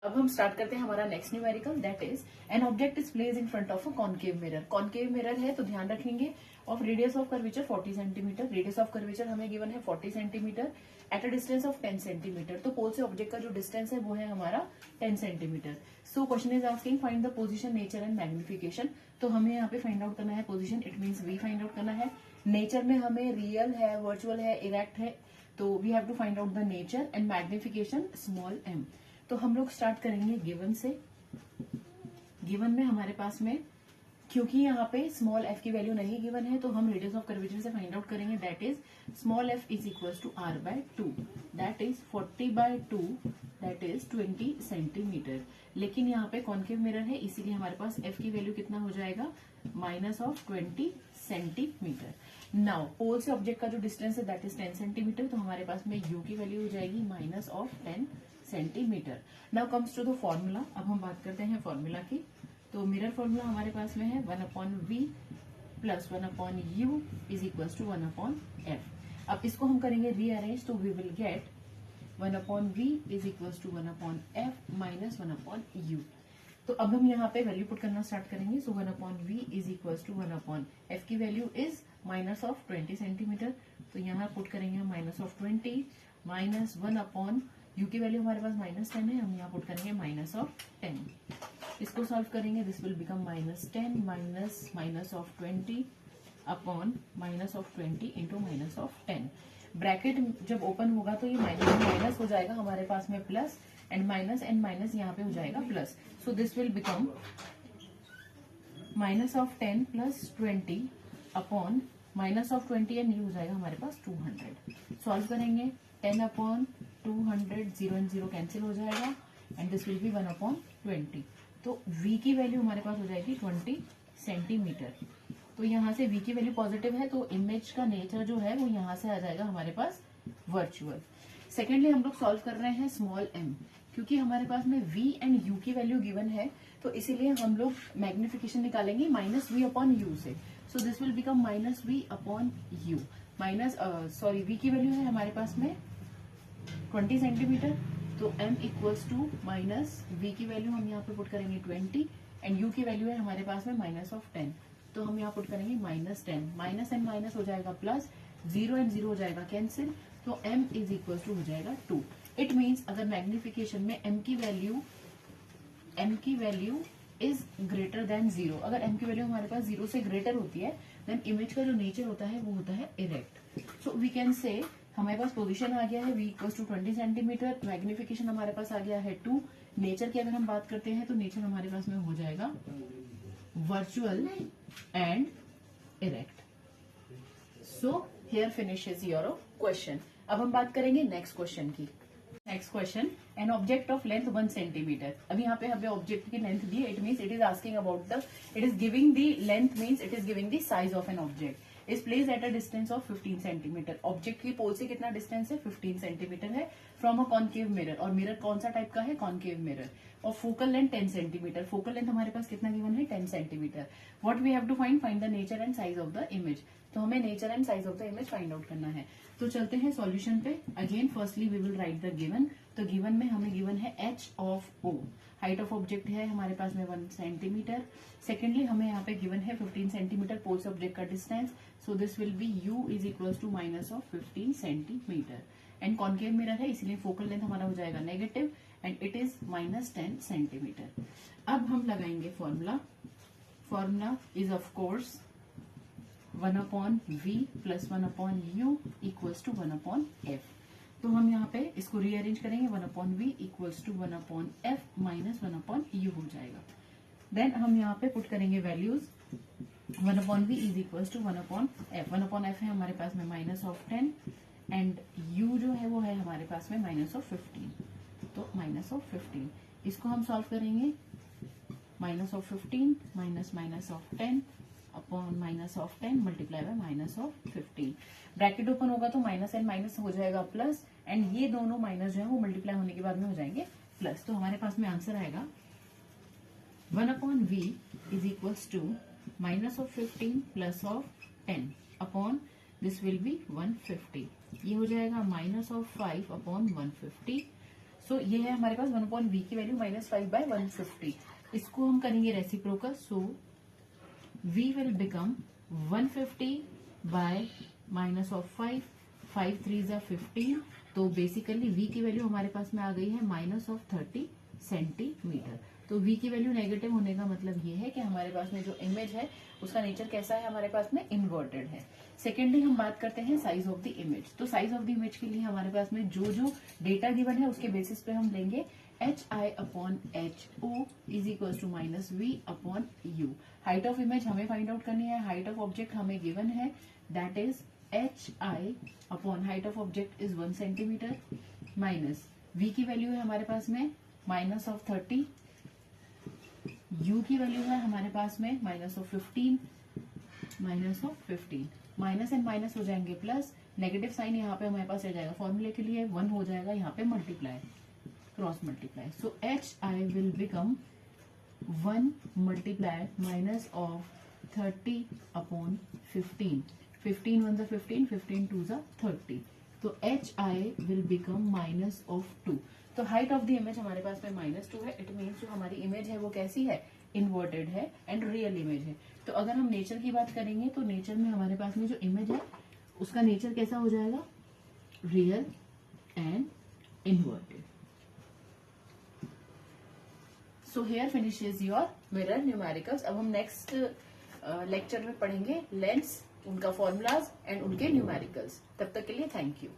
अब हम स्टार्ट करते हैं हमारा next numerical, that is an object is place in front of a concave mirror. Concave mirror है तो ध्यान रखेंगे of radius of curvature 40 centimetre. Radius of curvature हमें गिवन है 40 centimetre at a distance of 10 centimetre. तो पोल से object का जो डिस्टेंस है वो है हमारा 10 centimetre. So question is asking find the position, nature and magnification. तो हमें यहाँ पे फाइंड आउट करना है position, it means we find out करना है। नेचर में हमें रियल है, वर्चुअल है, इरेक्ट है, तो we have to find out the nature and magnification small M. तो हम लोग स्टार्ट करेंगे गिवन से। गिवन में हमारे पास में क्योंकि यहाँ पे स्मॉल एफ की वैल्यू नहीं गिवन है तो हम रेडियस ऑफ कर्वेचर से फाइंड आउट करेंगे, that is small F is equal to R by 2, that is 40/2, that is 20 centimetre. लेकिन यहाँ पे कॉन्केव मिरर है इसीलिए हमारे पास एफ की वैल्यू कितना हो जाएगा, -20 सेंटीमीटर। नाउ पोल से ऑब्जेक्ट का जो डिस्टेंस है दैट इज 10 सेंटीमीटर, तो हमारे पास में यू की वैल्यू हो जाएगी -10 centimetre. Now comes to the formula. अब हम बात करते हैं फॉर्मूला की। तो मिरर फॉर्मूला हमारे पास में है 1/v plus 1/u is equal to 1/f। अब इसको हम करेंगे रीअरेंज, तो we will get 1/v is equal to 1/f minus 1/u। तो अब हम यहाँ पे वैल्यू पुट करना स्टार्ट करेंगे। सो 1/v is equal to 1/f की वैल्यू इज -20 सेंटीमीटर, तो यहाँ पुट करेंगे हम -20 माइनस 1/u की वैल्यू हमारे पास -10 है, हम यहाँ पुट करेंगे -10। इसको सॉल्व करेंगे, this will become -10 minus -20 upon -20 into -10। Bracket जब ओपन होगा तो ये माइनस हो जाएगा हमारे पास में प्लस, एंड माइनस यहाँ पे हो जाएगा plus. So this will become -10 plus 20 upon -20 and ये हो जाएगा हमारे पास 200। सॉल्व करेंगे 10/200, 0 and 0 कैंसिल हो जाएगा एंड दिस विल बी 1/20। तो v की वैल्यू हमारे पास हो जाएगी 20 सेंटीमीटर। तो यहाँ से v की वैल्यू पॉजिटिव है तो इमेज का नेचर जो है वो यहाँ से आ जाएगा हमारे पास वर्चुअल। सेकेंडली हम लोग सॉल्व कर रहे हैं स्मॉल m, क्योंकि हमारे पास में v एंड u की वैल्यू गिवन है तो इसीलिए हम लोग मैग्निफिकेशन निकालेंगे -v/u से। So this will become -v/u minus v की वैल्यू है हमारे पास में 20 सेंटीमीटर, तो m equals to minus v की वैल्यू हम यहाँ पे पुट करेंगे 20 एंड u की वैल्यू है हमारे पास में -10, तो हम यहाँ पुट करेंगे -10, माइनस एंड माइनस हो जाएगा प्लस, 0 and 0 हो जाएगा कैंसिल, तो m इज इक्वल्स टू हो जाएगा 2। इट मीन्स अगर मैग्निफिकेशन में m की वैल्यू इज ग्रेटर देन 0, अगर m की वैल्यू हमारे पास 0 से ग्रेटर होती है देन इमेज का जो नेचर होता है वो होता है erect. So we can say हमारे पास पोजीशन आ गया है v equal to 20 centimetre, magnification हमारे पास आ गया है 2। नेचर की अगर हम बात करते हैं तो नेचर हमारे पास में हो जाएगा virtual and erect. So here finishes your question. अब हम बात करेंगे नेक्स्ट क्वेश्चन की। Next question, an object of length 1 centimetre. अब यहाँ पे हमें ऑब्जेक्ट की लेंथ दी है, it means it is asking about the, it is giving the length, means it is giving the size of an object is place at a distance of 15 centimetre. Object की पोल से कितना distance है, 15 centimetre है, from a concave mirror. और mirror कौन सा type का है, कॉन्केव मिरर। और focal length 10 centimetre, focal length हमारे पास कितना गिवन है, 10 centimetre. What we have to find the nature and size of the image. तो हमें nature and size of the image find out करना है। तो चलते हैं सॉल्यूशन पे। Again firstly we will write the given. तो गिवन में हमें गिवन है h of o, height of object है हमारे पास में 1 सेंटीमीटर। सेकेंडली हमें यहाँ पे गिवन है 15 सेंटीमीटर पोल से ऑब्जेक्ट का distance, so this will be u is equal to -15 centimetre. And concave mirror है इसलिए फोकल लेंथ हमारा हो जाएगा negative and it is -10 centimetre. अब हम लगाएंगे formula. Formula is of course 1/v plus 1/u equals to 1/f। तो हम यहाँ पे इसको रीअरेंज करेंगे, 1/v equals to 1/f minus 1/u हो जाएगा। देन हम यहाँ पे पुट करेंगे values, 1/v is equals to 1/f। 1/f है हमारे पास में -10 एंड u जो है वो है हमारे पास में -15, तो -15। इसको हम सॉल्व करेंगे, -15 -10 upon -10 multiply by -15। Bracket open होगा तो माइनस एंड माइनस हो जाएगा प्लस, एंड ये दोनों माइनस जो है वो मल्टीप्लाई होने के बाद में हो जाएंगे प्लस। तो हमारे पास में आंसर आएगा 1/v is equals to -15 plus 10 upon this will be 150। ये हो जाएगा -5/150। सो ये है हमारे पास 1/v की वैल्यू -5/150. इसको हम करेंगे reciprocal. So v will become 150 by -5. 5 3 15. तो बेसिकली v की वैल्यू हमारे पास में आ गई है -30 सेंटीमीटर. तो v की वैल्यू नेगेटिव होने का मतलब ये है कि हमारे पास में जो इमेज है उसका नेचर कैसा है, हमारे पास में इन्वर्टेड है. सेकेंडली हम बात करते हैं साइज ऑफ द इमेज. तो साइज ऑफ द इमेज के लिए हमारे पास में जो जो डेटा गिवन है उसके बेसिस पे हम लेंगे HI/HO is equal to -V/U. Height of image हमें फाइंड आउट करनी है. हाइट ऑफ ऑब्जेक्ट हमें गिवन है, that is height of object is 1 centimetre minus V की वैल्यू है हमारे पास में -30. U की वैल्यू है हमारे पास में -15. माइनस एंड माइनस हो जाएंगे प्लस. नेगेटिव साइन यहाँ पे हमारे पास आ जाएगा, फॉर्मूले के लिए 1 हो जाएगा, यहाँ पे multiply, cross multiply. So HI will become 1 multiply minus of 30/15. 15 1 15, 15 2 30. तो HI विल बिकम -2. तो हाइट ऑफ द इमेज हमारे पास में -2 है. इट मीन्स जो हमारी इमेज है वो कैसी है, इन्वर्टेड है एंड रियल इमेज है. तो अगर हम नेचर की बात करेंगे तो नेचर में हमारे पास में जो इमेज है उसका नेचर कैसा हो जाएगा, real and inverted. So here finishes your mirror numericals. अब हम नेक्स्ट लेक्चर में पढ़ेंगे लेंस, उनका फॉर्मूलाज एंड उनके न्यूमेरिकल्स. तब तक के लिए थैंक यू.